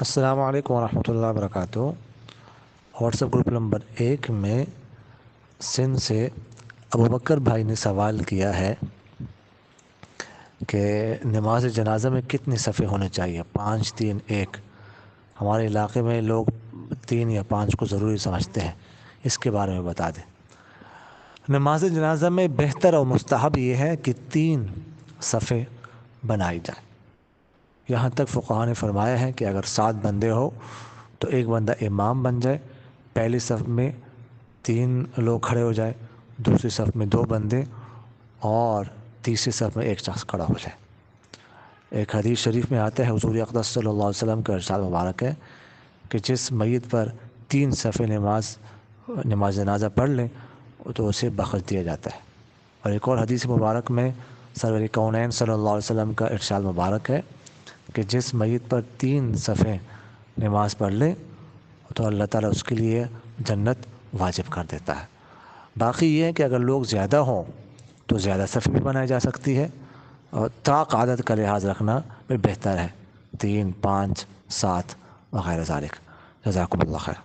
السلام علیکم ورحمۃ اللہ وبرکاتہ۔ واٹس ایپ گروپ نمبر 1 میں سندھ سے ابوبکر بھائی نے سوال کیا ہے کہ نماز جنازہ میں کتنی صفیں ہونے چاہیے؟ 5 3 1۔ ہمارے علاقے میں لوگ 3 یا 5 کو ضروری سمجھتے ہیں، اس کے بارے میں بتا دیں۔ نماز جنازہ میں بہتر اور مستحب یہ ہے کہ 3 صفیں بنائی جائیں۔ یہاں تک فقہاء نے فرمایا ہے کہ اگر 7 بندے ہو تو ایک بندہ امام بن جائے، پہلی صف میں 3 لوگ کھڑے ہو جائے، دوسری صف میں 2 بندے اور تیسری صف میں ایک شخص کھڑا ہو جائے۔ ایک حدیث شریف میں آتا ہے، حضور اقدس صلی اللہ علیہ وسلم کا ارشاد مبارک ہے کہ جس میت پر 3 صفیں نماز جنازہ پڑھ لیں تو اسے بخش دیا جاتا ہے۔ اور ایک اور حدیث مبارک میں سرور کونین صلی اللہ علیہ وسلم کا ارشاد مبارک ہے کہ جس میت پر 3 صفیں نماز پڑھ لے تو اللہ تعالیٰ اس کے لیے جنت واجب کر دیتا ہے۔ باقی یہ ہے کہ اگر لوگ زیادہ ہوں تو زیادہ صفیں بھی بنائی جا سکتی ہے، اور طاق عدد کا لحاظ رکھنا بھی بہتر ہے، 3 5 7 وغیرہ ذالک۔ جزاکم اللہ خیر۔